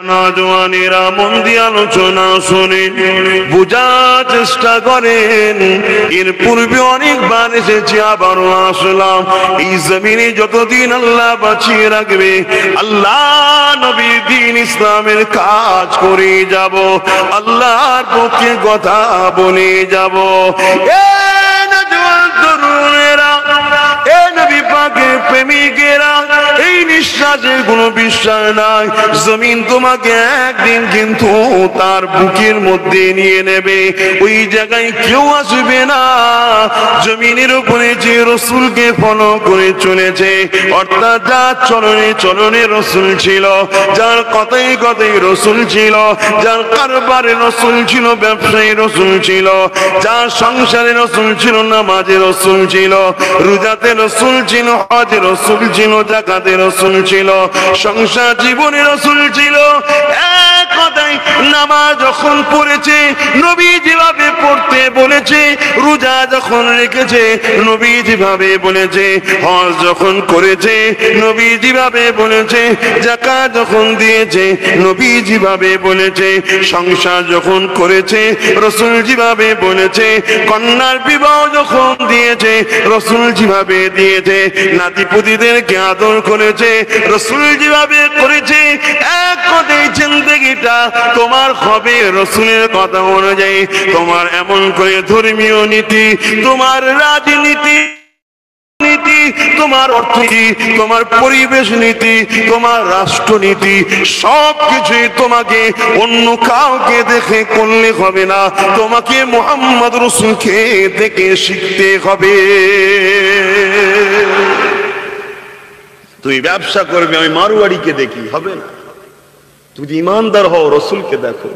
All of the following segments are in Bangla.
নওজওয়ানেরা মন দিয়ে আলোচনা শুনেন, বোঝার চেষ্টা করেন। এর পূর্বে অনেকবার এসেছি, আবারও আসলাম। এই জমিনে যতদিন আল্লাহ বাঁচিয়ে রাখবে, আল্লাহ নবীর দ্বীন ইসলামের কাজ করে যাব, আল্লাহর পক্ষে কথা বলে যাব। এ নওজওয়ান তরুণেরা, এ নবী পাকের প্রেমিকেরা, এই নিঃশ্বাসের কোনো বিশ্বাস নাই। জমিন তোমাকে একদিন কিন্তু তার বুকের মধ্যে নিয়ে নেবে, ওই জায়গায় কেউ আসবে না। জমিনের উপরে যে রসুলকে ফলো করে চলেছে, অর্থাৎ যার চলনে চলনে রসুল ছিল, যার কথাই কথাই রসুল ছিল, যার কারবারে রসুল ছিল, ব্যবসায়ী রসুল ছিল, যার সংসারে রসুল ছিল, নামাজে রসুল ছিল, রোজাতে রসুল ছিল, হজে রসুল ছিল, যাকাতে রসুল ছিল, সংসার জীবনে রসুল ছিল। এক কথায় নামাজ যখন পড়েছে নবী যেভাবে পড়তে বলেছে, রোজা যখন রেখেছে নবী যেভাবে বলেছে, হজ যখন করেছে নবী যেভাবে বলেছে, যাকাত যখন দিয়েছে নবী যেভাবে বলেছে, সংসার যখন করেছে রসুল যেভাবে বলেছে, কন্যার বিবাহ যখন দিয়েছে রসুল যেভাবে দিয়েছে, নাতিপুতিদেরকে আদর করেছে রসুল যেভাবে করেছে। এক কথায় জিন্দেগিটা তোমার হবে রসুলের কথা অনুযায়ী। তোমার এমন করে ধর্মীয় নীতি, তোমার রাজনীতি নীতি, তোমার অর্থনীতি, তোমার পরিবেশ নীতি, তোমার রাষ্ট্রনীতি, সবকিছুই তোমাকে অন্য কাউকে দেখে করলে হবে না, তোমাকে মুহাম্মদ রাসূলকে দেখে শিখতে হবে। তুমি ব্যবসা করবে আমি মারওয়াড়িকে দেখি, হবে না। তুমি ইমানদার হও, রসুলকে দেখো।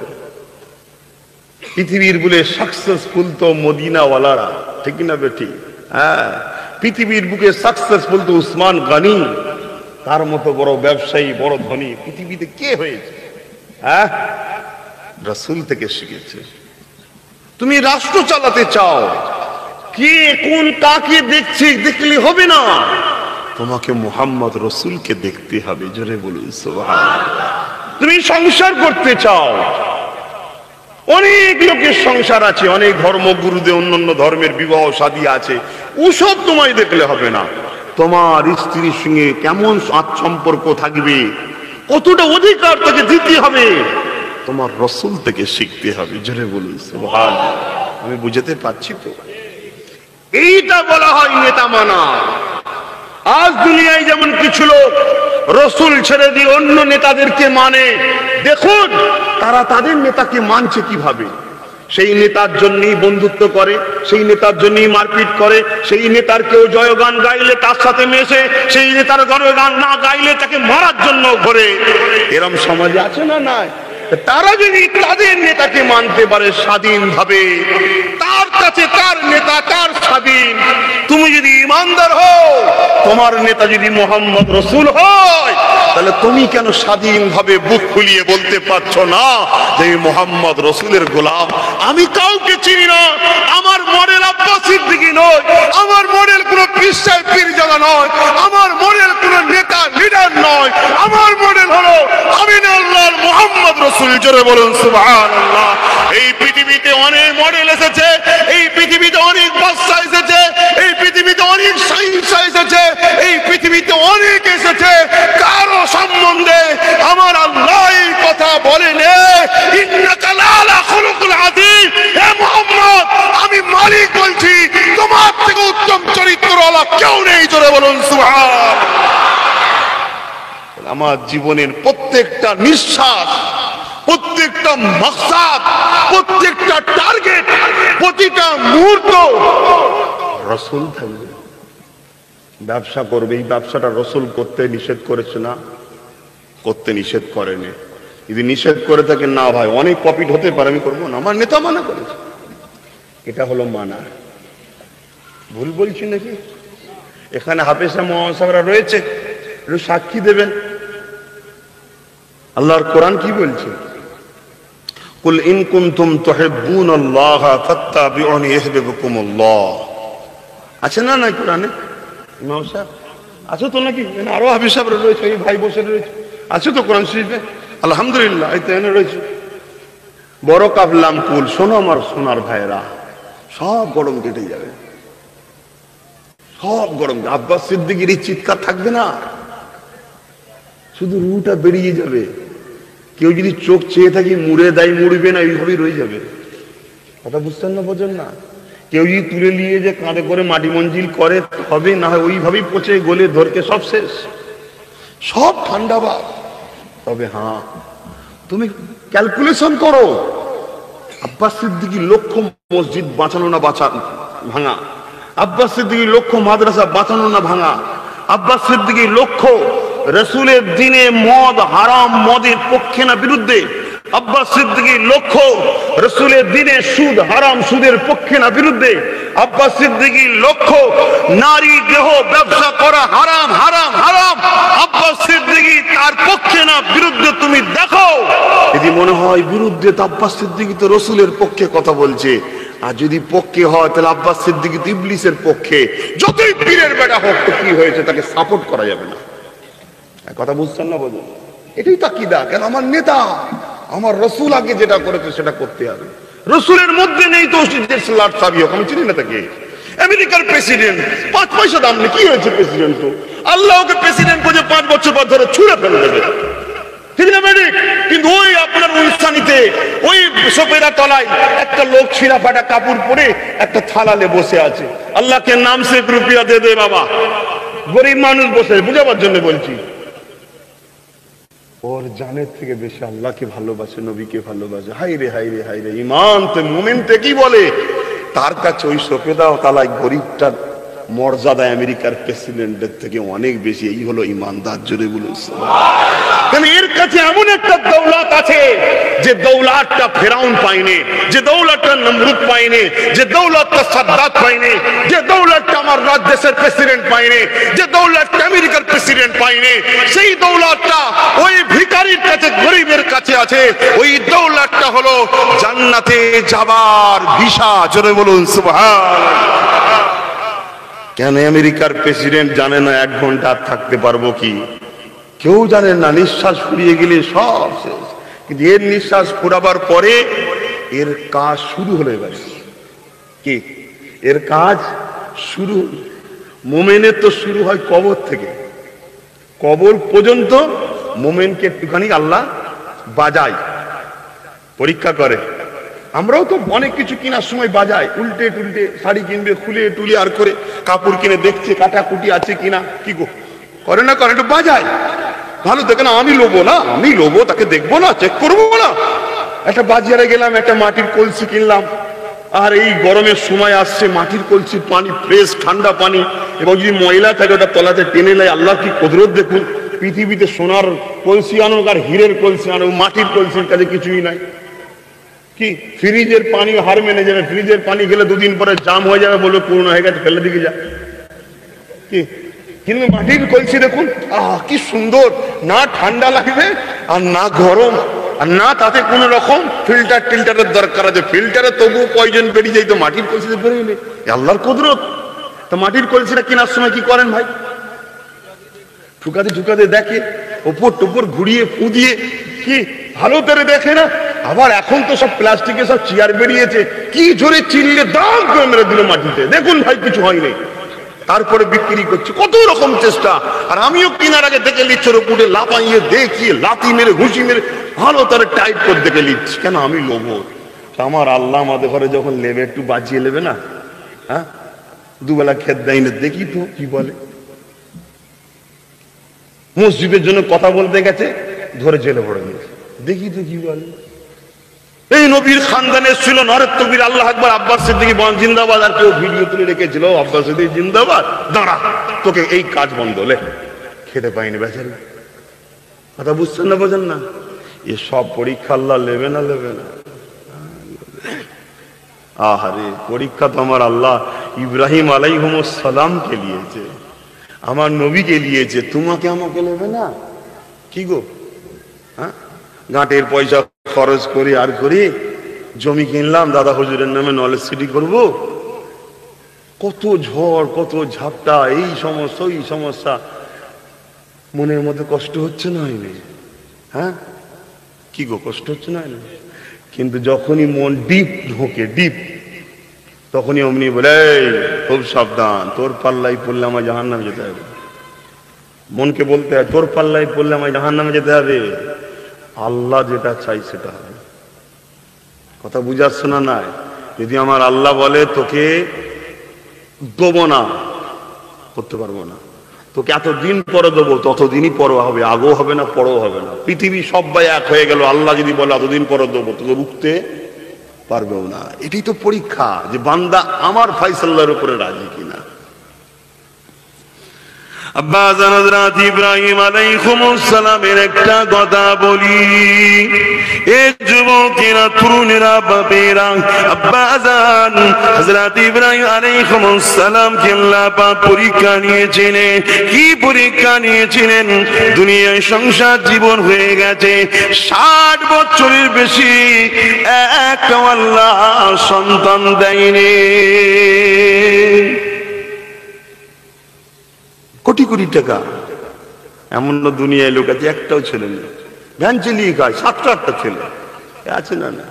পৃথিবীর বলে সাকসেসফুল তো মদিনাওয়ালারা, ঠিক না বেটি? হ্যাঁ, পৃথিবীর বুকে সাকসেসফুল তো উসমান গনি, তার মতো বড় ব্যবসায়ী, বড় ধনী পৃথিবীতে কে হয়েছে? হ্যাঁ, রাসূল থেকে শিখেছে। তুমি রাষ্ট্র চালাতে চাও, কে কোন কাকে দেখছে দেখলে হবে না, তোমাকে মুহাম্মদ রাসূলকে দেখতে হবে। জোরে বলুন সুবহানাল্লাহ। তুমি সংসার করতে চাও, অনেক লোকের সংসার আছে, অনেক ধর্মগুরুদের অন্যান্য ধর্মের বিবাহ শাদী আছে, ওসব তোমায় দেখলে হবে না। তোমার স্ত্রীর সঙ্গে কেমন সম্পর্ক থাকবে, কতটা অধিকার তাকে দিতে হবে, তোমার রাসূল থেকে শিখতে হবে। জোরে বলুন সুবহানাল্লাহ। আমি বুঝাতে পারছি তো? এইটা বলা হয় নেতা মানা। আজ দুনিয়ায় যেমন কিছু লোক রসুল ছেড়ে দিয়ে অন্য নেতাদেরকে মানে, দেখুন তারা তাদের নেতাকে মানছে কিভাবে। সেই নেতার জন্যই বন্ধুত্ব করে, সেই নেতার জন্যই মারপিট করে, সেই নেতার কেউ জয়গান গাইলে তার সাথে মেশে, সেই নেতার জয়গান না গাইলে তাকে মারার জন্য ঘোরে। এরম সমাজে আছে না? নাই। তারা যদি তাদের নেতাকে মানতে পারে স্বাধীনভাবে, তার কাছে তার নেতা তার স্বাধীন। তুমি যদি ইমানদার হও, তোমার নেতা যদি মুহাম্মদ রাসূল হয়, তাহলে তুমি কেন স্বাধীনভাবে বুক ফুলিয়ে বলতে পারছো না যে মুহাম্মদ রাসূলের গোলাম? আমি কাউকে চিনি না, আমার মডেল আব্বাস সিদ্দিকী নয়, আমার মডেল কোন পীর পীরজাদা নয়, আমার মডেল কোন নেতা লিডার নয়, আমার মডেল হলো আমিনাল্লাহর মুহাম্মদ রাসূল। জোরে বলুন সুবহানাল্লাহ। এই পৃথিবীতে অনেক মডেল এসেছে, এই পৃথিবীতে অনেক বাদশা এসেছে, এই পৃথিবীতে অনেক শাহিনশাহ এসেছে, এই পৃথিবীতে অনেক এসেছে, কারো সম্বন্ধে আমার আল্লাহ এই কথা বলেন, ইন্নাকা লাআলা খুলুকুল আযীম। হে মুহাম্মদ, আমি মালিক বলছি, তোমার থেকে উত্তম চরিত্রওয়ালা কেউ নেই। জোরে বলুন সুবহানাল্লাহ। আমার জীবনের প্রত্যেকটা নিঃশ্বাস, প্রত্যেকটা মাকসাদ, প্রত্যেকটা টার্গেট, প্রতিটা মুহূর্ত রাসূল থাকবে। ব্যবসা করবে, এই ব্যবসাটা রাসূল করতে নিষেধ করেছে না? করতে নিষেধ করেনি। যদি নিষেধ করে থাকে, না ভাই অনেক প্রফিট হতে পারে, আমি করবো না, আমার নেতা মানা করেছে, এটা হলো মানা। ভুল বলছি নাকি? এখানে হাফেজ সাহেবরা রয়েছে, একটু সাক্ষী দেবেন। আল্লাহর কোরআন কি বলছে? কুল ইন কুনতুম তুহিব্বুনাল্লাহ ফাত্তাবিউনি ইউহিব্বুকুমুল্লাহ। আছে না নাই কোরআনে? ইমাম সাহেব আছে তো নাকি? আরো হাফেজ সাহেবরা রয়েছে, এই ভাই বসে রয়েছে, আছে তো কোরআন শরীফে? আলহামদুলিল্লাহ, এই তো এনে রয়েছে বড় কাবলাম কুল। শোনো আমার সোনার ভাইরা, সব গরম কেটে যাবে, সব গরম। আব্বাস সিদ্দিকীর চিৎকার থাকবে না, শুধু রুটা বেরিয়ে যাবে। কেউ যদি চোখ চেয়ে থাকি মুড়ে দেয়, মুড়বে না, এইভাবেই রয়ে যাবে। কথা বুঝতেন না, বোঝেন না? কেউ যদি তুলে নিয়ে যে কাঁধে করে মাটি মঞ্জিল করে হবে, না হয় ওইভাবেই পচে গলে ধরকে সব শেষ, সব ঠান্ডা ভাব। তবে হ্যাঁ, তুমি ক্যালকুলেশন করো, আব্বাস সিদ্দিকী লক্ষ মসজিদ বাঁচানো না ভাঙা, আব্বাস সিদ্দিকী লক্ষ মাদ্রাসা বাঁচানো না ভাঙা, আব্বাস সিদ্দিকী লক্ষ রাসূলের দিনে মদ হারাম, মদের পক্ষে না বিরুদ্ধে, আব্বাস সিদ্দিকী লক্ষ রাসূলের দিনে সুদ হারাম, সুদের পক্ষে না বিরুদ্ধে, আব্বাস সিদ্দিকী লক্ষ নারী দেহ ব্যবসা করা হারাম হারাম হারাম, আব্বাস সিদ্দিকী তার পক্ষে না বিরুদ্ধে। তুমি দেখো, যদি মনে হয় বিরুদ্ধে, তো আব্বাস সিদ্দিকী তো রাসূলের পক্ষে কথা বলছে। আর যদি পক্ষে হয়, তাহলে আব্বাস সিদ্দিকী তো ইবলিসের পক্ষে। যতই পীরের বেটা হোক, তো কি হয়েছে, তাকে সাপোর্ট করা যাবে না। কথা বুঝছেন না, বোঝেন? এটাই তাকিদা। কেন? আমার নেতা, আমার রসুল আগে যেটা করেছে সেটা করতে হবে। রসুলের মধ্যে নেই তো লাট সাবিও, আমি চিনি না তাকে। আমেরিকার প্রেসিডেন্ট, 5 পয়সা দাম নেই, কি হয়েছে প্রেসিডেন্ট? তো আল্লাহ ওকে প্রেসিডেন্ট করে 5 বছর পর ধরে ছুঁড়ে ফেলে দেবে, ঠিক না ম্যাডিক? কিন্তু ওই আপনার অনুষ্ঠানিতে ওই সোপেরা তলায় একটা লোক ছিঁড়া ফাটা কাপড় পরে একটা থালালে বসে আছে। আল্লাহকে নাম সে রুপিয়া দে দে বাবা, গরিব মানুষ বসে, বুঝাবার জন্য বলছি। ওর জানের থেকে বেশি আল্লাহকে ভালোবাসে, নবীকে ভালোবাসে। হাই রে হাই রে হাই রে, ইমান তো মুমিনতে কি বলে, তার কাছে ওই সফেদা তালায় গরিবটার মর্যাদা আমেরিকার প্রেসিডেন্টের থেকে অনেক বেশি। এই হলো ইমানদার, জোরে বলুন। কারণ এর কাছে এমন একটা দৌলত আছে যে দৌলতটা ফেরাউন পায়নি, যে দৌলতটা নমরুদ পায়নি, যে দৌলতটা সাদ্দাত পায়নি, যে দৌলতটা আমার রাজ্য দেশের প্রেসিডেন্ট পায়নি, যে দৌলতটা আমেরিকার প্রেসিডেন্ট পায়নি, সেই দৌলতটা ওই ভিখারির কাছে, গরিবের কাছে আছে। ওই দৌলতটা হলো জান্নাতে যাবার ভিসা, জোরে বলুন সুবহানাল্লাহ। কেন আমেরিকার প্রেসিডেন্ট জানে না 1 ঘন্টা থাকতে পারবো কি? কেউ জানে না। নিঃশ্বাস ফুরিয়ে গেলে সব শেষ। কিন্তু এর নিঃশ্বাস ফুরাবার পরে এর কাজ শুরু হলো। এবার কি এর কাজ শুরু? মোমেনের তো শুরু হয় কবর থেকে, কবর পর্যন্ত মোমেনকে একটুখানি আল্লাহ বাজায়, পরীক্ষা করে। আমরাও তো অনেক কিছু কেনার সময় বাজাই, উল্টে টুলটে শাড়ি কিনবে, খুলে টুলে আর করে কাপড় কিনে দেখছে কাটাকুটি আছে কিনা, কি করে না করে, একটু বাজায়। ভালো দেখে না, আমি লোবো না, আমি লোবো, তাকে দেখবো না, চেক করবো না। একটা বাজারে গেলাম, একটা মাটির কলসি কিনলাম। আর এই গরমের সময় আসছে, মাটির কলসির পানি ফ্রেশ ঠান্ডা পানি, এবং যদি ময়লা থাকে ওটা তলাতে টেনে নেয়। আল্লাহ কি কুদরত দেখুন। পৃথিবীতে সোনার কলসি আনুক আর হীরের কলসি আনুক, মাটির কলসির কাছে কিছুই নাই। কি ফ্রিজের পানি হার মেনে যাবে? ফ্রিজের পানি গেলে 2 দিন পরে জাম হয়ে যাবে, বলবে পুরনো হয়ে গেছে, ফেলে দিকে যা। কি কিন্তু মাটির কলসি দেখুন, কি সুন্দর, না ঠান্ডা লাগবে আর না গরম, আর না তাতে কোন রকম ফিল্টার টিল্টারের দরকার আছে। ফিল্টারে তবু পয়জন বেরিয়ে যায়, তো মাটির কলসিতে বেরিয়ে নেই। আল্লাহর কুদরত। তো মাটির কলসিটা কেনার সময় কি করেন ভাই? ঠুকাতে ঠুকাতে দেখে, ওপর টোপর ঘুরিয়ে ফুদিয়ে কি ভালো করে দেখে না। আবার এখন তো সব প্লাস্টিকের সব চেয়ার বেরিয়েছে, কি জোরে চিল্লে দাম করে মেরে দিল মাটিতে, দেখুন ভাই কিছু হয়নি। তারপরে বিক্রি করছে, কত রকম চেষ্টা। আর আমিও কেনার আগে দেখে নিচ্ছি, ওপরে লাফাইয়ে দেখিয়ে লাথি মেরে ঘুষি মেরে ভালো তারা টাইট করে দেখে নিচ্ছি। কেন? আমি লোবো। আমার আল্লাহ আমাদের ঘরে যখন নেবে একটু বাঁচিয়ে নেবে না? হ্যাঁ, 2 বেলা খেত দেয় না, দেখি তো কি বলে। মসজিদের জন্য কথা বলতে গেছে, ধরে জেলে ভরে দিয়েছে, দেখি তো কি বলে। এই নবীর খানদানের ছিল নরের তকবীর, আল্লাহ আকবার, আব্বাস সিদ্দিকী জিন্দাবাদ। আর কেউ ভিডিও তুলে রেখেছিল, আব্বাস সিদ্দিকী জিন্দাবাদ, দাঁড়া তোকে এই কাজ বন্ধ, লে খেতে পাইনি বেচারি। কথা বুঝছেন না, বোঝেন না? এ সব পরীক্ষা আল্লাহ নেবে না, নেবে না? আহারে, পরীক্ষা তো আমার আল্লাহ ইব্রাহিম আলাইহিস সালামকে নিয়েছে, আমার নবীকে নিয়েছে, তোমাকে আমাকে নেবে না? কি গো, হ্যাঁ? গাঁটের পয়সা খরচ করে আর করে জমি কিনলাম, দাদা হুজুরের নামে নলেজ সিটি করব। কত ঝড়, কত ঝাপটা, এই সমস্যা ওই সমস্যা, মনের মধ্যে কষ্ট হচ্ছে না? হয়নি? হ্যাঁ, কি গো, কষ্ট হচ্ছে না? কিন্তু যখনই মন ডিপ ঢোকে, ডিপ, তখনই অমনি বলে খুব সাবধান, তোর পাল্লাই পড়লে আমার জাহান্নামে যেতে হবে। মনকে বলতে হয় তোর পাল্লাই পড়লে আমার জাহান্নামে যেতে হবে। আল্লাহ যেটা চাই সেটা হবে। কথা বুঝাচ্ছ না? নাই যদি আমার আল্লাহ বলে তোকে দেবো না, করতে পারবো না, তোকে এতদিন পরে দেবো, ততদিনই পরও হবে, আগেও হবে না, পরও হবে না। পৃথিবী সবাই এক হয়ে গেল, আল্লাহ যদি বলে এতদিন পরে দেবো, তোকে রুখতে পারবেও না। এটাই তো পরীক্ষা যে বান্দা আমার ফায়সালার উপরে রাজি কিনা। আব্বাজান হযরত ইব্রাহিম আলাইহিস সালামের একটা কথা বলি, এ যুবকেরা, তরুণেরা, বাপেরা, আব্বাজান হযরত ইব্রাহিম আলাইহিস সালামকে আল্লাহ পাক পরীক্ষা নিয়েছিলেন। কি পরীক্ষা নিয়েছিলেন? দুনিয়ায় সংসার জীবন হয়ে গেছে 60 বছরের বেশি, একটা আল্লাহ সন্তান দেয়নি। কোটি কোটি টাকা, এমন দুনিয়ায় লোক আছে একটাও ছেলে নেই, ভ্যান চালিয়ে খায়, 7-8টা ছেলে আছে না? না,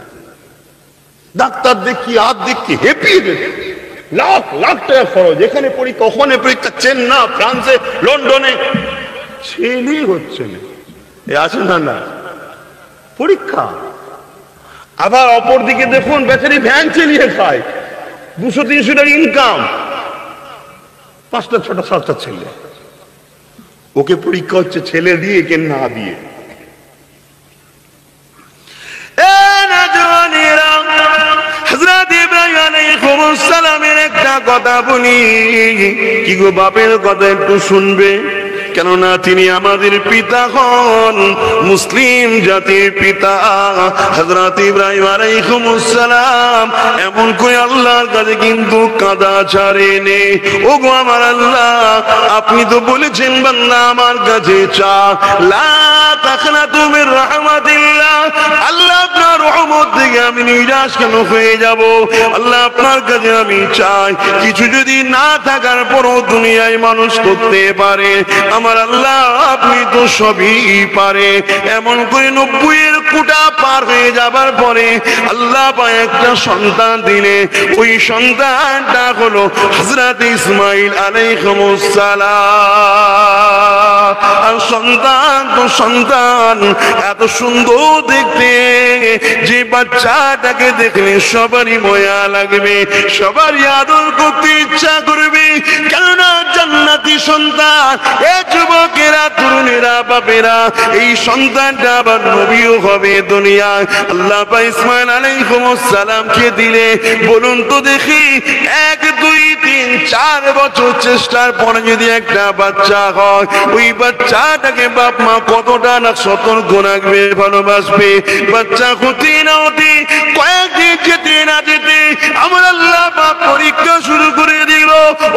ডাক্তার দেখি, হাত দেখি, হেপিয়ে দেখি, লাখ লাখ টাকা খরচ, এখানে পরীক্ষা, ওখানে পরীক্ষা, চেন্নাই, ফ্রান্সে, লন্ডনে, ছেলেই হচ্ছে না। আছে না? না, পরীক্ষা। আবার অপর দিকে দেখুন, বেচারি ভ্যান চালিয়ে খায়, 200-300 টাকা ইনকাম, 5টা 6টা 7টা ছেলে। ওকে পরীক্ষা হচ্ছে ছেলে দিয়ে কে না দিয়ে। হযরত ইব্রাহিম আলাইহিস সালামের একটা কথা বলি, কি গো বাপের কথা একটু শুনবে, কেননা তিনি আমাদের পিতা হন, মুসলিম জাতির পিতা। হযরত ইব্রাহিম আলাইহিস সালাম এমন করে আল্লাহর কাছে কিন্তু কাঁদা ছাড়েনি। ওগো আমার আল্লাহ, আপনি তো বলেছেন বান্দা আমার কাছে চা, লা তাকনাতু মির রাহমাতিল্লাহ, আল্লাহ আপনার রহমত থেকে আমি নিরাশ কেন হয়ে যাব? আল্লাহ আপনার কাছে আমি চাই, কিছু যদি না থাকার পরও দুনিয়ায় মানুষ করতে পারে, আমার আল্লাহ আপনি তো সবই পারে। এমন করে 90-এর কোটা পার হয়ে যাবার পরে আল্লাহ পায় একটা সন্তান দিলে, ওই সন্তানটা হলো হযরত ইসমাঈল আলাইহিস সালাম। আর সন্তান তো সন্তান, এত সুন্দর দেখতে যে বাচ্চাটাকে দেখলে সবারই মায়া লাগবে, সবারই আদর করতে ইচ্ছা করবে, কেননা জান্নাতি সন্তান। এ যুবকেরা, তরুণেরা, বাপেরা, এই সন্তানটা আবার নবীও হবে দুনিয়ায়। আল্লাহ পাক ইসমাঈল আলাইহিস সালামকে দিলে, বলুন তো দেখি, 1, 2, 3, 4 বছর চেষ্টার পরে যদি একটা বাচ্চা হয়, ওই বাচ্চাটাকে বাপ মা কতটা না সতর্ক রাখবে, ভালোবাসবে। বাচ্চা হতে না হতে, কয়েকদিন যেতে না যেতে আমার আল্লাহ পাক পরীক্ষা শুরু করে দিল।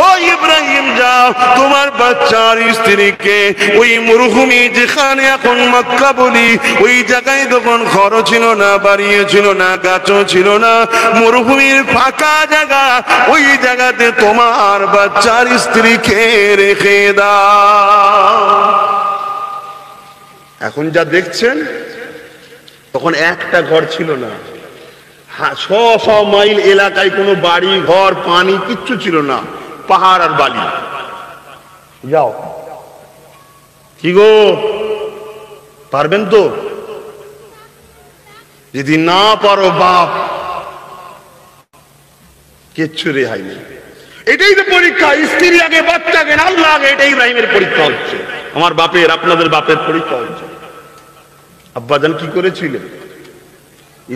ও ইব্রাহিম, যাও তোমার বাচ্চার স্ত্রীকে ওই মরুভূমি, যেখানে এখন মক্কা বলি, ওই জায়গায় তখন ঘর ছিল না, বাড়িও ছিল না, গাছও ছিল না, মরুভূমির ফাঁকা জায়গা, ওই জায়গাতে তোমার বাচ্চার স্ত্রীকে রেখে দাও। এখন যা দেখছেন, তখন একটা ঘর ছিল না, 100 মাইল এলাকায় কোনো বাড়ি ঘর, পানি কিচ্ছু ছিল না, পাহাড় আর বালি। যাও, কি গো পারবেন তো? যদি না পারো বাপ, কিচ্ছু রেহাই নেই। এটাই তো পরীক্ষা, স্ত্রী আগে, বাচ্চা আগে, আল্লাহ আগে। এটাই ইব্রাহিমের পরীক্ষা হচ্ছে, আমার বাপের, আপনাদের বাপের পরীক্ষা হচ্ছে। আব্বাজান কি করেছিলেন?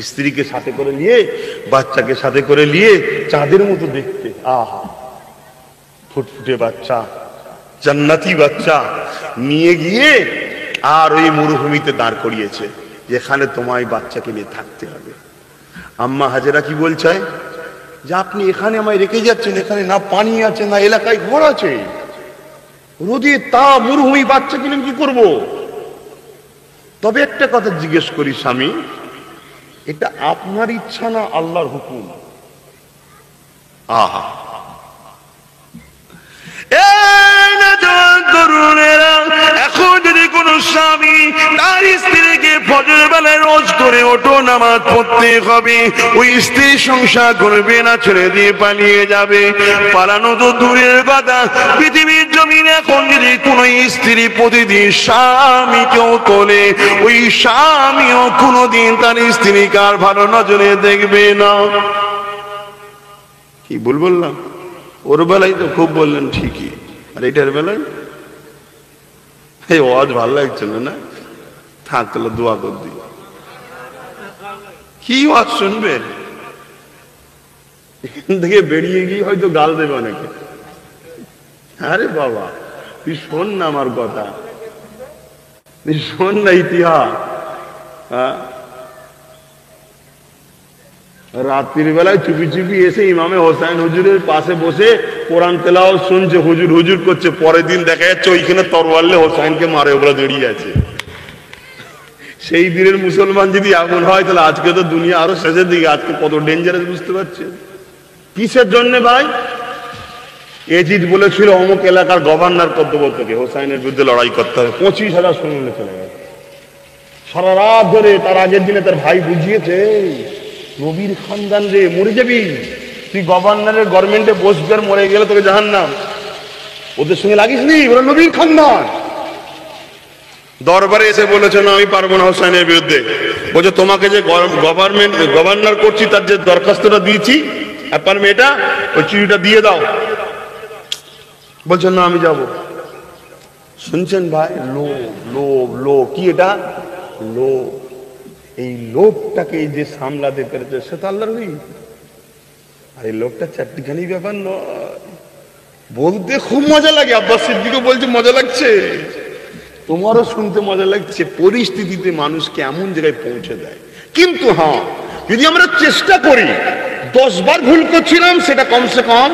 স্ত্রীকে সাথে করে নিয়ে, বাচ্চাকে সাথে করে নিয়ে, চাঁদের মতো দেখতে, আহা, ফুটফুটে বাচ্চা, জান্নাতি বাচ্চা নিয়ে গিয়ে আর ওই মরুভূমিতে দাঁড় করিয়েছে, যেখানে তোমায় বাচ্চাকে নিয়ে থাকতে হবে। আম্মা হাজেরা কি বলছে, যে আপনি এখানে আমায় রেখে যাচ্ছেন, এখানে না পানি আছে, না এলাকায় ঘর আছে, রোদে তা, মরুভূমি, বাচ্চা কিনে কি করব? তবে একটা কথা জিজ্ঞেস করি স্বামী, এটা আপনার ইচ্ছা না আল্লাহর হুকুম? আহা, তরুণেরা, এখন যদি কোন স্বামী তার স্ত্রীকে ফজর বেলায় রোজ করে ওঠো নামাজ পড়তে হবে, ওই স্ত্রী সংসার করবে না, ছেড়ে দিয়ে পালিয়ে যাবে। পালানো তো দূরের কথা, পৃথিবীর জমিনে এখন যদি কোন স্ত্রী প্রতিদিন স্বামীকেও তোলে, ওই স্বামীও কোনদিন তার স্ত্রীকে আর ভালো নজরে দেখবে না। কি বললাম? ওর বেলায় তো খুব বললেন ঠিকই, আর এটার বেলায় এই ওয়াজ ভালো লাগছিল না, থাক তাহলে দোয়া কর দি। কি ওয়াজ শুনবে? এখান থেকে বেরিয়ে গিয়ে হয়তো গাল দেবে অনেকে। আরে বাবা তুই শোন না আমার কথা, তুই শোন না ইতিহাস। রাত্রির বেলায় চুপি চুপি এসে ইমামে হোসাইন হুজুরের পাশে বসে কোরআন তেলাওয়াত শুনছে, হুজুর হুজুর করছে। পরের দিন দেখা যাচ্ছে ওইখানে তরোয়ালে হোসাইনকে মারে ওগুলো দাঁড়িয়ে আছে। সেই দিনের মুসলমান যদি এমন হয় তাহলে আজকে তো দুনিয়া আরো শেষের দিকে, আজকে কত ডেঞ্জারাস বুঝতে পারছেন? কিসের জন্য ভাই? এজিদ বলেছিল অমুক এলাকার গভর্নর কর্তব্যকে হোসাইনের বিরুদ্ধে লড়াই করতে হবে, 25,000 সৈন্য চলে গেছে সারা রাত ধরে। তার আগের দিনে তার ভাই বুঝিয়েছে, নবীর খানদান রে, মরে যাবি তুই, গভর্নরের গভর্নমেন্টে বসবি আর মরে গেলে তোকে জাহান্নাম, ওদের সঙ্গে লাগিস নি, ওরা নবীর খানদান। দরবারে এসে বলেছে না আমি পারবো না হোসাইনের বিরুদ্ধে। বলছে তোমাকে যে গভর্নর করছি তার যে দরখাস্তটা দিয়েছি অ্যাপয়েন্টমেন্টটা, ওই চিঠিটা দিয়ে দাও। বলছেন না আমি যাব। শুনছেন ভাই? লোভ লোভ লোভ, কি এটা? লোভ। এই লোভটাকে যে সামলাতে পেরেছে সে তো আল্লাহর ওলি। আর এই লোভটা চারটিখানি ব্যাপার নয়, বলতে খুব মজা লাগে। আব্বাস সিদ্দিকও বলছে মজা লাগছে, তোমারও শুনতে মজা লাগছে। পরিস্থিতিতে মানুষকে এমন জায়গায় পৌঁছে দেয়। কিন্তু হ্যাঁ, যদি আমরা চেষ্টা করি, 10 বার ভুল করছিলাম সেটা কমসে কম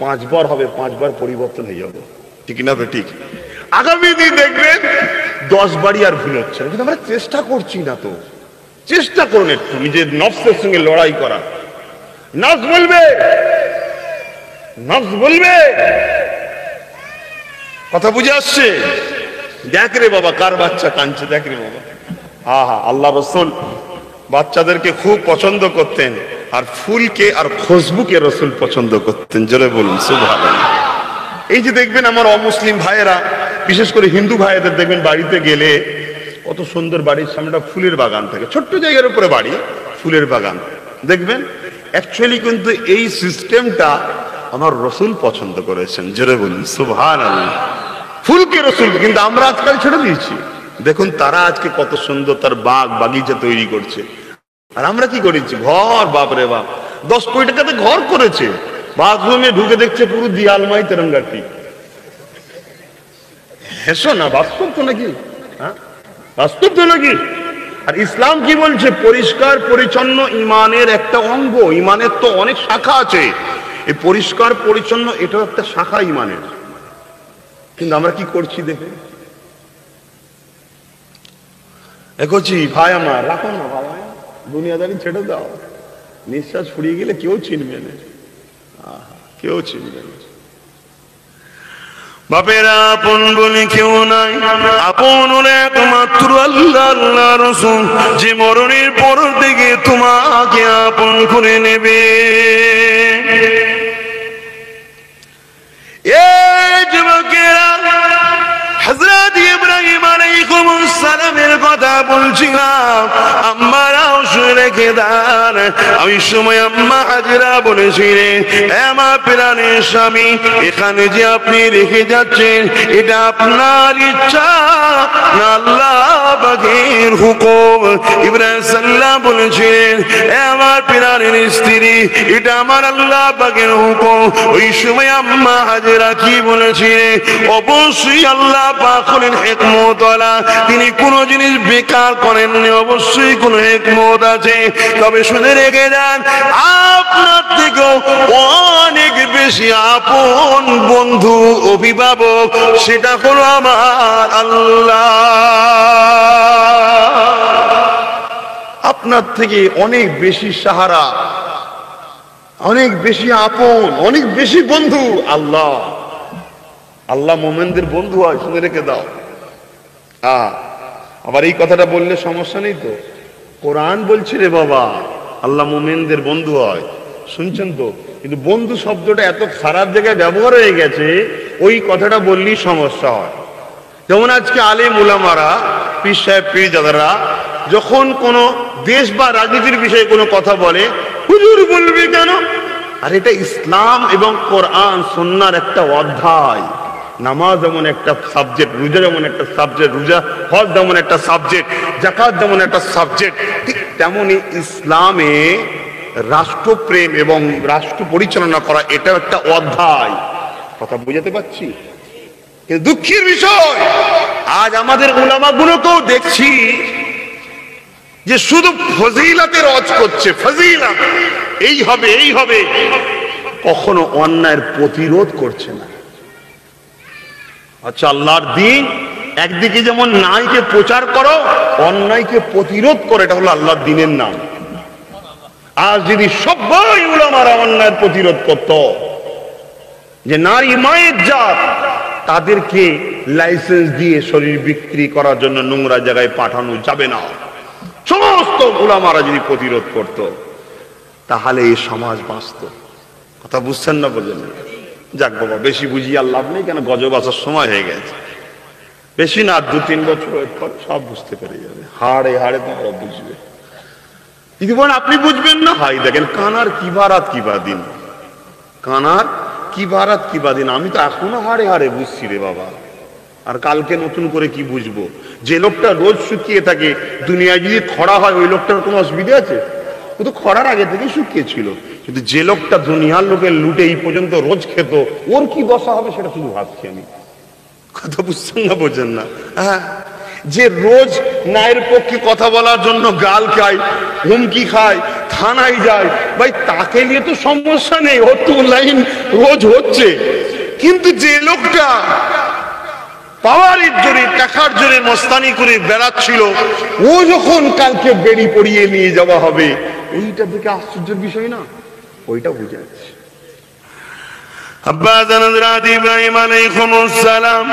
5 বার হবে, 5 বার পরিবর্তন হয়ে যাবে। ঠিক না? ঠিক। আগামী দিন দেখবেন 10 বারই আর ভুল হচ্ছে না, কিন্তু আমরা চেষ্টা করছি না। তো চেষ্টা করুন একটু নিজের নফসের সঙ্গে লড়াই করা। নফস বলবে, নফস বলবে, কথা বুঝে আসছে? দেখ রে বাবা কার বাচ্চা কাঁদছে, দেখ রে বাবা। হা আল্লাহ রাসূল বাচ্চাদেরকে খুব পছন্দ করতেন, আর ফুলকে আর খুশবুকে রাসূল পছন্দ করতেন। জোরে বলুন সুবহানাল্লাহ। এই যে দেখবেন আমার অমুসলিম ভাইয়েরা, বিশেষ করে হিন্দু ভাইদের দেখবেন বাড়িতে গেলে কত সুন্দর, বাড়ির সামনেটা ফুলের বাগান থাকে, ছোট্ট জায়গার উপরে বাড়ি, ফুলের বাগান দেখবেন। অ্যাকচুয়ালি কিন্তু এই সিস্টেমটা আমার রাসূল পছন্দ করেছেন। জোরে বলুন সুবহানাল্লাহ। ফুলকে রাসূল, কিন্তু আমরা আজকাল ছেড়ে দিয়েছি। দেখুন তারা আজকে কত সুন্দর তার বাগ বাগিচা তৈরি করছে, আর আমরা কি করেছি? ঘর, বাপরে বাপ, 10 কোটি টাকাতে ঘর করেছে, বাথরুমে ঢুকে দেখছে পুরো দিয়ালমাই তেরঙ্গাটি। হেসো না, বাস্তব তো নাকি? হ্যাঁ বাস্তব তো নাকি? আর ইসলাম কি বলছে? পরিষ্কার পরিচ্ছন্ন ইমানের একটা অঙ্গ। ইমানের তো অনেক শাখা আছে, এই পরিষ্কার পরিচ্ছন্ন এটাও একটা শাখা ইমানের। কিন্তু আমরা কি করছি দেখে এগোচ্ছি। ভাই আমার রাখো না, ভাই দুনিয়াদারি ছেড়ে দাও, নিঃশ্বাস ফুরিয়ে গেলে কেউ চিনবে না, কেউ চিনবে না। বাপেরা আপন বলে কেউ নাই, আপন হলো একমাত্র আল্লাহ, আল্লাহ রাসূল, যে মরণের পর থেকে তোমাকে আপন করে নেবে। এই যুবকেরা, হযরত ইব্রাহিম আলাইহিস সালামের কথা বলছিলাম, আম্মারাও শুনে রেখে দেন। ওই সময় আম্মা হাজেরা বলেছিলেন, আমার প্রাণের স্বামী, এখানে যে আপনি রেখে যাচ্ছেন এটা আপনার ইচ্ছা না আল্লাহ পাকের হুকুম? ইব্রাহিম সাল্লাল্লাহু বলেছিলেন, আমার প্রাণের স্ত্রী, এটা আমার আল্লাহ পাকের হুকুম। ওই সময় আম্মা হাজেরা কি বলেছিলেন? অবশ্যই আল্লাহ পাক হলেন হিকমতওয়ালা, তিনি কোনো জিনিস বেকার করেননি, অবশ্যই কোনো হিকমত আছে। তবে শুনে রেখে যান, আপনার থেকেও অনেক বেশি আপন বন্ধু, অভিভাবক, সেটা হলো আমার আল্লাহ। আপনার থেকে অনেক বেশি সাহারা, অনেক বেশি আপন, অনেক বেশি বন্ধু আল্লাহ। আল্লাহ মুমিনদের বন্ধু হয়, শুনে রেখে দাও। আবার এই কথাটা বললে সমস্যা নেই তো, কোরআন বলছে রে বাবা আল্লাহ মুমিনদের বন্ধু হয়, শুনছেন তো? কিন্তু বন্ধু শব্দটা এত খারাপ জায়গায় ব্যবহার হয়ে গেছে, ওই কথাটা বললেই সমস্যা হয়। যেমন আজকে আলেম উলামারা, পীর সাহেব পীরজাদারা যখন কোনো দেশ বা রাজনীতির বিষয়ে কোনো কথা বলে, হুজুর বলবে কেন? আর এটা ইসলাম এবং কোরআন সুন্নাহর একটা অধ্যায়। নামাজ যেমন একটা সাবজেক্ট, রোজা যেমন একটা সাবজেক্ট, রোজা হজ যেমন একটা সাবজেক্ট, যাকাত যেমন একটা সাবজেক্ট, ঠিক তেমনই ইসলামে রাষ্ট্রপ্রেম এবং রাষ্ট্র পরিচালনা করা এটাও একটা অধ্যায়। কথা বুঝাতে পারছি? কিন্তু দুঃখের বিষয় আজ আমাদের উলামাগুলোকেও দেখছি যে শুধু ফজিলাতের রজ করছে, ফজিলাত এই হবে এই হবে, কখনো অন্যায়ের প্রতিরোধ করছে না। আচ্ছা, আল্লাহর দিন একদিকে যেমন ন্যায়কে প্রচার করো, অন্যায়কে প্রতিরোধ করো, এটা হলো আল্লাহর দিনের নাম। আজ যদি সবাই উলামারা অন্যায়ের প্রতিরোধ করত, যে নারী মায়ের জাত, তাদেরকে লাইসেন্স দিয়ে শরীর বিক্রি করার জন্য নোংরা জায়গায় পাঠানো যাবে না, সমস্ত উলামারা যদি প্রতিরোধ করত, তাহলে এই সমাজ বাঁচত। কথা বুঝছেন না? বললেন যাক বাবা, বেশি বুঝিয়ে আর লাভ নেই, কেন গজব আসার সময় হয়ে গেছে। বেশি না, 2-3 বছর পর সব বুঝতে পেরে যাবে, হাড়ে হাড়ে তোমরা বুঝবে। যদি বলেন আপনি বুঝবেন না, হাই দেখেন কানার কি বারাত কি বা দিন, কানার কি বারাত কি বা দিন, আমি তো এখনো হাড়ে হাড়ে বুঝছি রে বাবা। আর কালকে নতুন করে কি বুঝবো? যে লোকটা রোজ শুকিয়ে থাকে, দুনিয়ায় যদি খরা হয় ওই লোকটার কোনো অসুবিধা আছে? ও তো খরার আগে থেকে শুকিয়ে ছিল। কিন্তু যে লোকটা দুনিয়ার লোকের লুটে এই পর্যন্ত রোজ খেত, ওর কি দশা হবে সেটা শুধু ভাবছি আমি। কথা বুঝছেন না? বোঝেন না? হ্যাঁ, যে রোজ ন্যায়ের পক্ষে কথা বলার জন্য গাল খায়, হুমকি খায়, থানায় যায়, ভাই তাকে নিয়ে তো সমস্যা নেই, ওর তো লাইন রোজ হচ্ছে। কিন্তু যে লোকটা পাওয়ারের জোরে, টাকার জোরে মস্তানি করে বেড়াচ্ছিল, ও যখন কালকে বেড়ি পড়িয়ে নিয়ে যাওয়া হবে, ওইটা দেখে আশ্চর্যের বিষয় না? ওইটা বুঝে যাচ্ছে। আব্বা জান হযরত ইব্রাহিম আলাইহিস সালাম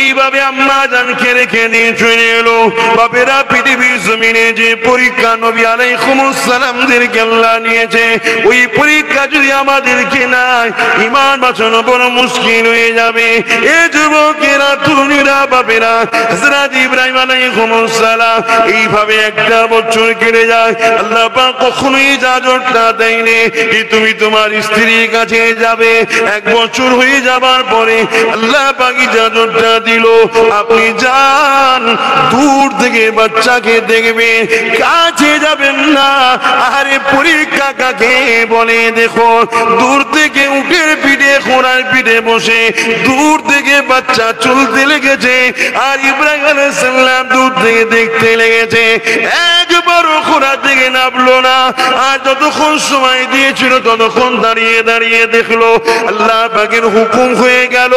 এইভাবে আম্মা জানকে রেখে দিয়ে চলে এলো। বাপেরা, পৃথিবীর জমিনে যে পরীক্ষা নবী আলাইহিস সালামদেরকে আল্লাহ নিয়েছে, ওই পরীক্ষা যদি আমাদেরকে নাই, ঈমান বাঁচানো বড় মুশকিল হয়ে যাবে। এ যুবকেরা, তরুণীরা, বাপেরা, হযরত ইব্রাহিম আলাইহিস সালাম এইভাবে একটা বছর কেটে যায়। আল্লাহ পাক কখনোই ইজাজতটা দেয়নি যে তুমি তোমার স্ত্রীর কাছে যাবে। এক বছর হয়ে যাবার পরে আল্লাহ পাক ইজাজতটা দিল, আপনি যান, দূর থেকে বাচ্চাকে দেখবেন, কাছে যাবেন না। আরে পরীক্ষা কাকে বলে দেখো, দূর থেকে উটের পিঠে, ঘোড়ার পিঠে বসে দূর থেকে বাচ্চা চলতে লেগেছে, আর ইব্রাহিম আলাইহিস সালাম দূর থেকে দেখতে লেগেছে। একবারও ঘোড়া থেকে নামলো না, আর যতক্ষণ সময় দিয়েছিল ততক্ষণ দাঁড়িয়ে দাঁড়িয়ে দেখলো। আল্লাহ পাকের হুকুম হয়ে গেল,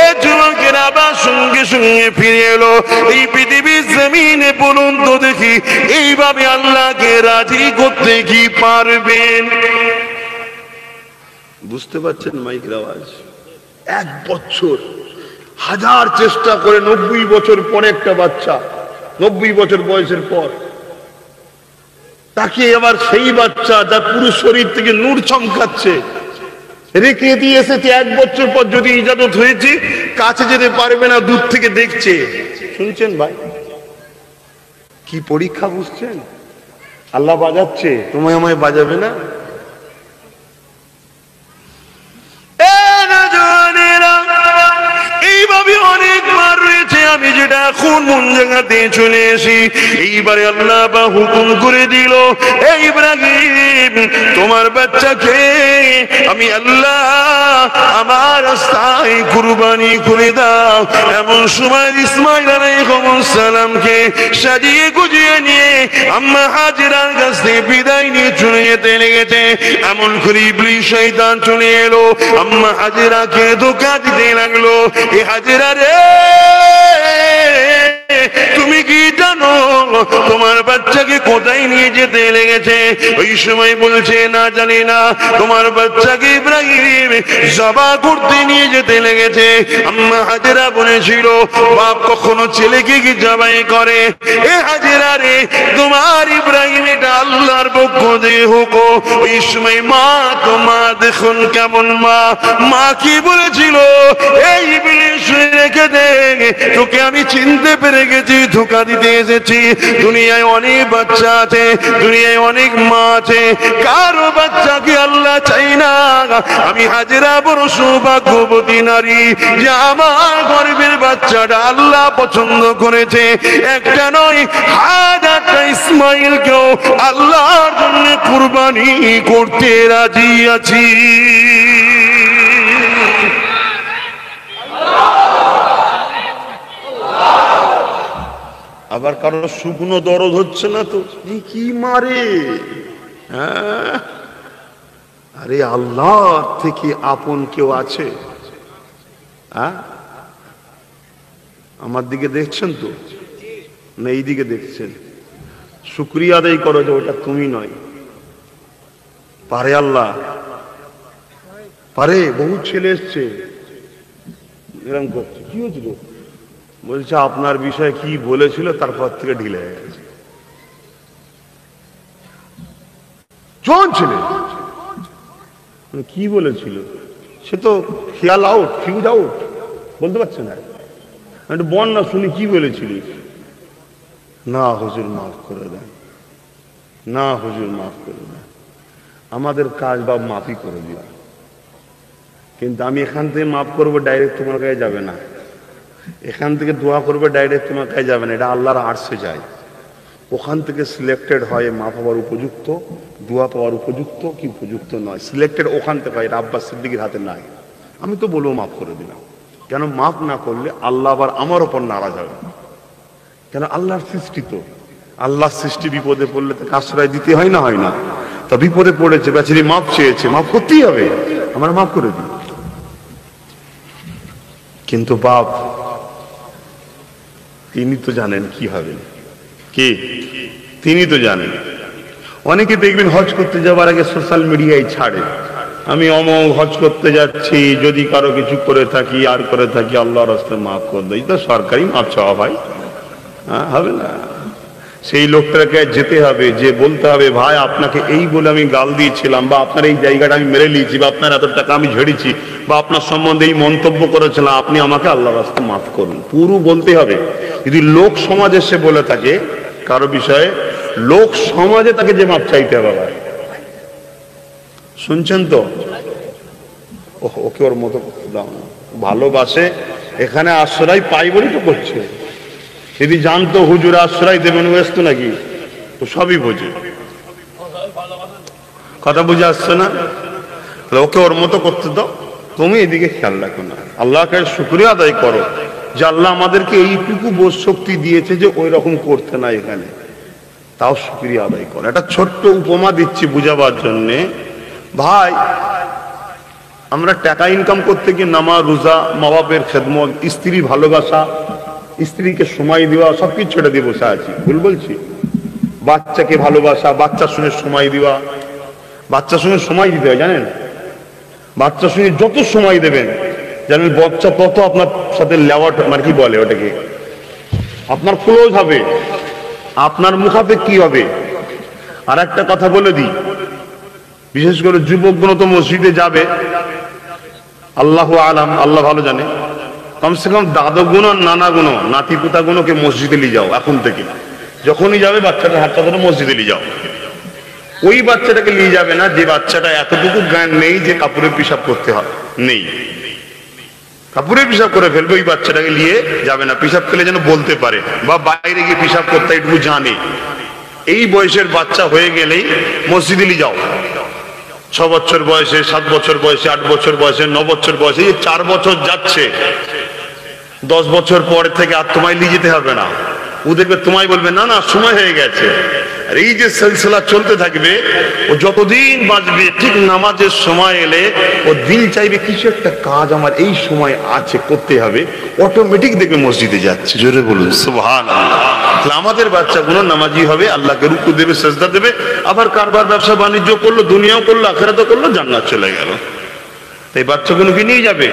এ যুবকের আবার সঙ্গে সঙ্গে ফিরে এলো। এই পৃথিবীর জমিনে বলুন তো দেখি, এইভাবে আল্লাহকে রাজি করতে কি পারবেন? বুঝতে পারছেন মাইকের আওয়াজ? 1 বছর, হাজার চেষ্টা করে 90 বছর পরে একটা বাচ্চা, 90 বছর বয়সের পর, তাকে আবার সেই বাচ্চা যার পুরো শরীর থেকে নূর চমকাচ্ছে রেখে দিয়ে এসেছে। 1 বছর পর যদি ইজাজত হয়েছে, কাছে যেতে পারবে না, দূর থেকে দেখছে। শুনছেন ভাই, কি পরীক্ষা বুঝছেন? আল্লাহ বাজাচ্ছে, তোমায় আমায় বাজাবে না? এইভাবে অনেকবার রয়েছে, আমি যেটা এখন মন জায়গাতে চলে এসি। এইবারে আল্লাহ বা হুকুম করে দিল, এই ইব্রাহিম, তোমার বাচ্চাকে আমি আল্লাহ আমার রাস্তায় কুরবানি করে দাও। এমন সময় ইসমাইল আলাইহিস সালামকে সাজিয়ে গুজিয়ে নিয়ে আম্মা হাজেরার কাছ থেকে বিদায় নিয়ে চলে যেতে লেগেছে। এমন করে ইবলিস শয়তান চলে এলো, আম্মা হাজেরাকে ধোঁকা দিতে লাগলো। এ হাজেরা রে, তুমি কি জানো তোমার বাচ্চাকে কোথায় নিয়ে নিয়ে যেতে লেগেছে। ওই সময় বলছে, না জানি না তোমার বাচ্চাকে ইব্রাহিম জবা করতে নিয়ে যেতে লেগেছে। আম্মা হাজেরা বলেছিল, বাপ কখনো ছেলেকে কি জবাই করে? এ হাজেরা রে, তোমার ইব্রাহিম এটা আল্লাহর পক্ষ থেকে হুকুম। ওই সময় মা, তোমা দেখুন কেমন মা কি বলেছিল, এই ইবলিস রেখে দে, তোকে আমি চিনতে পেরে গেছি, ধোঁকা দিতে এসেছি। দুনিয়ায় অনেক বাচ্চা আছে, দুনিয়ায় অনেক মা আছে, কারো বাচ্চাকে আল্লাহ চাই না। আমি হাজেরা বড় সৌভাগ্যবতী নারী যে আমার গর্ভের বাচ্চাটা আল্লাহ পছন্দ করেছে। একটা নয়, হাজারটা ইসমাইলকেও আল্লাহর জন্য কুরবানি করতে রাজি আছি। আবার কারো শুকনো দরদ হচ্ছে না তো কি মারে? হ্যাঁ, আরে আল্লাহ থেকে আপন কেউ আছে? হ্যাঁ, আমার দিকে দেখছেন তো না এই দিকে দেখছেন? শুকরিয়া আদায় করো যে ওটা তুমি নয়। পারে আল্লাহ, পারে। বহু ছেলে এসছে এরকম করছে, কি হয়েছিল? বলছে আপনার বিষয়ে কি বলেছিল, তারপর থেকে ঢিলে হয়ে গেছে। জন ছেলে কি বলেছিল সে তো খেয়াল আউট, ফিউজ আউট, বলতে পারছে না। একটু বল না শুনি কি বলেছিলিস। না হুজুর মাফ করে দেন, না হুজুর মাফ করে দেন। আমাদের কাজ বা মাফই করে দিও, কিন্তু আমি এখান থেকে মাফ করবো, ডাইরেক্ট তোমার কাছে যাবে না। এখান থেকে দোয়া করবে, ডাইরেক্ট তোমার কাছে যাবে না, এটা আল্লাহর আরশে যায়। ওখান থেকে সিলেক্টেড হয় মাফ হওয়ার উপযুক্ত, দোয়া পাওয়ার উপযুক্ত কি উপযুক্ত নয়, সিলেক্টেড ওখান থেকে হয়। এটা আব্বাস সিদ্দিকীর হাতে নাই। আমি তো বলবো মাফ করে দিলাম, কেন মাফ না করলে আল্লাহ আবার আমার ওপর নারাজ হবে। কেন আল্লাহর সৃষ্টি তো, আল্লাহর সৃষ্টি বিপদে পড়লে তাকে আশ্রয় দিতে হয় না, হয় না? তা বিপদে পড়েছে, বেচারি মাফ চেয়েছে, মাফ করতেই হবে, আমরা মাফ করে দিই। কিন্তু বাপ তিনি তো জানেন কি হবে, কে? তিনি তো জানেন। অনেকে দেখবেন হজ করতে যাওয়ার আগে সোশ্যাল মিডিয়ায় ছাড়ে, আমি অমোঘ হজ করতে যাচ্ছি, যদি কারো কিছু করে থাকি আর করে থাকি আল্লাহর রাস্তায় মাফ করে দেয়। তো সরকারি মাফ চাওয়া ভাই, হবে না। সেই লোকটাকে যেতে হবে, যে বলতে হবে ভাই আপনাকে এই বলে আমি গাল দিয়েছিলাম, বা আপনার এই জায়গাটা আমি মেরে নিয়েছি, বা আপনার এত টাকা আমি ঝেড়েছি, বা আপনার সম্বন্ধে এই মন্তব্য করেছিলাম, আপনি আমাকে আল্লাহর রাস্তায় মাফ করুন। পুরো বলতে হবে। যদি লোক সমাজে সে বলে থাকে কারো বিষয়ে, লোক সমাজে তাকে যে মাফ চাইতে হবে। ভাই শুনছেন তো? ওকে ওর মতো দাও, ভালোবাসে, এখানে আশ্রয় পাই বলেই তো করছে। যদি জানতো হুজুর আশ্রয় দেবেন ব্যস্ত নাকি, তো সবই বোঝে। কথা বুঝে আসছে না? ওকে ওর মতো করতে দাও, তুমি এদিকে খেয়াল রাখো না। আল্লাহকে শুকরিয়া আদায় করো যে আল্লাহ আমাদেরকে এইটুকু বোধ শক্তি দিয়েছে যে ওই রকম করতে না এখানে, তাও শুকরিয়া আদায় করো। একটা ছোট্ট উপমা দিচ্ছি বুঝাবার জন্যে। ভাই আমরা টাকা ইনকাম করতে গিয়ে নামাজ, রোজা, মা বাপের খেদমত, স্ত্রী ভালোবাসা, স্ত্রীকে সময় দেওয়া, সবকিছু ছেড়ে দিয়ে বসে আছি। ভুল বলছি? বাচ্চাকে ভালোবাসা, বাচ্চার সঙ্গে সময় দেওয়া, বাচ্চার সঙ্গে সময় দিতে হয় জানেন? বাচ্চার সঙ্গে যত সময় দেবেন জানেন, বাচ্চা তত আপনার সাথে লেওয়াট, মানে কি বলে ওটাকে, আপনার ক্লোজ হবে, আপনার মুখাপেক্ষী হবে। আর একটা কথা বলে দিই, বিশেষ করে যুবকগুলো তো মসজিদে যাবে, আল্লাহু আলাম, আল্লাহ ভালো জানে, কমসে কম দাদা গুণ আর নানা গুণ, নাতি পুতা গুণকে মসজিদে নিয়ে যাও। এখন থেকে যখনই যাবে বাচ্চাটা হাতটা ধরে মসজিদে নিয়ে যাও। ওই বাচ্চাটাকে নিয়ে যাবে না যে বাচ্চাটা এতটুকু জ্ঞান নেই যে কাপড়ে পেশাব করতে হয়, নেই, কাপড়ে পেশাব করে ফেলবে, ওই বাচ্চাটাকে নিয়ে যাবে না। পেশাব ফেলে যেন বলতে পারে, বা বাইরে গিয়ে পেশাব করতে এটুকু জানে। এই বয়সের বাচ্চা হয়ে গেলেই মসজিদে নিয়ে যাও। 6 বছর বয়সে, 7 বছর বয়সে, 8 বছর বয়সে, 9 বছর বয়সে, 4 বছর যাচ্ছে, 10 বছর পরে থেকে আর তোমায় নিয়ে যেতে হবে না। ও দেখবে তোমায় বলবে না না সময় হয়ে গেছে। আর এই যে সিলসিলা চলতে থাকবে, ও যতদিন বাঁচবে, ঠিক নামাজের সময় এলে ও দিল চাইবে কিছু একটা কাজ আমার এই সময় আছে, করতে হবে, অটোমেটিক দেখবে মসজিদে যাচ্ছে। জোরে বলুন সুবহানাল্লাহ। তাহলে আমাদের বাচ্চাগুলো নামাজি হবে, আল্লাহকে রুকু দেবে, সেজদা দেবে, আবার কারবার ব্যবসা বাণিজ্য করলো, দুনিয়াও করলো, আখিরাতও করলো, জান্নাত চলে গেল। এই বাচ্চাগুলোকে নিয়ে যাবে।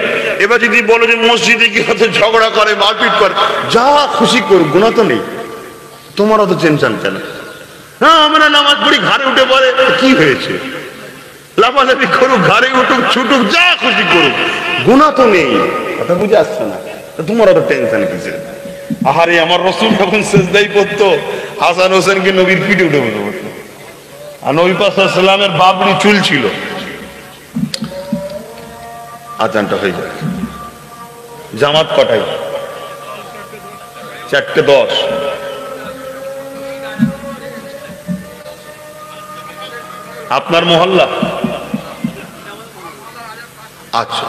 এবার যদি বলো যে মসজিদে গিয়ে হয়তো ঝগড়া করে, মারপিট করে, যা খুশি করুক, গুনাহ তো নেই, তোমার অত টেনশন কেন? হ্যাঁ, আমরা নামাজ পড়ি, ঘাড়ে উঠে বলে কি হয়েছে, লাফালাফি করুক, ঘাড়ে উঠুক, ছুটুক, যা খুশি করুক, গুনাহ তো নেই। কথা বুঝে আসছে না? তোমার অত টেনশন কিসের? আহারে, আমার রাসূল যখন সিজদায় পড়তো, হাসান হোসেনকে নবীর পিঠে উঠে বসে পড়তো, আর নবী পাক সাল্লাল্লাহু আলাইহি ওয়াসাল্লামের বাবরি চুল ছিল। আজানটা হয়ে যায়, জামাত কটায়? 4:10। আপনার মহল্লা? আচ্ছা,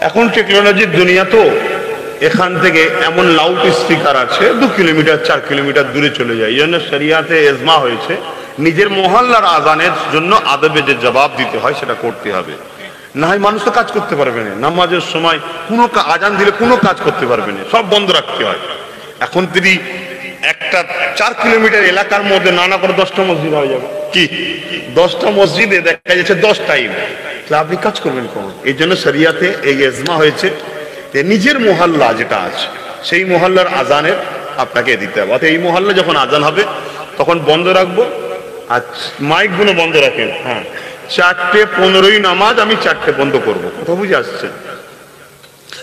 এখন টেকনোলজির দুনিয়া তো, এখান থেকে এমন লাউড স্পিকার আছে 2 কিলোমিটার 4 কিলোমিটার দূরে চলে যায়। এই জন্য শরিয়াতে এজমা হয়েছে নিজের মহল্লার আজানের জন্য আদবে যে জবাব দিতে হয় সেটা করতে হবে, না হয় মানুষ তো কাজ করতে পারবে না। নামাজের সময় কোনো আজান দিলে কোনো কাজ করতে পারবে না, সব বন্ধ রাখতে হয়। এখন যদি একটা 4 কিলোমিটার এলাকার মধ্যে নানা করে 10টা মসজিদ হয়ে যাবে, কি 10টা মসজিদে দেখা যাচ্ছে 10 টাইম, তাহলে আপনি কাজ করবেন কখন? এই জন্য শরিয়াতে এই এজমা হয়েছে যে নিজের মহল্লা যেটা আছে সেই মহল্লার আজানের আপনাকে দিতে হবে। অর্থাৎ এই মহল্লা যখন আজান হবে তখন বন্ধ রাখবো, আর মাইকগুলো বন্ধ রাখেন। হ্যাঁ, 4:15 নামাজ, আমি 4টে বন্ধ করবো। কথা বুঝে আসছে?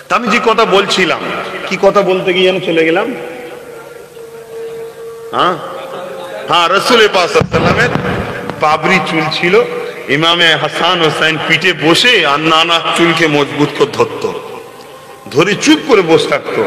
তা আমি যে কথা বলছিলাম, কি কথা বলতে গিয়ে যেন চলে গেলাম। হ্যাঁ, রাসূল পাক সাল্লাল্লাহু আলাইহি ওয়াসাল্লামের বাবরি চুল ছিল। ইমামে হাসান হোসেন পিঠে বসে আর নানা চুলকে মজবুত করে ধরতো, ধরে চুপ করে বসে থাকতো।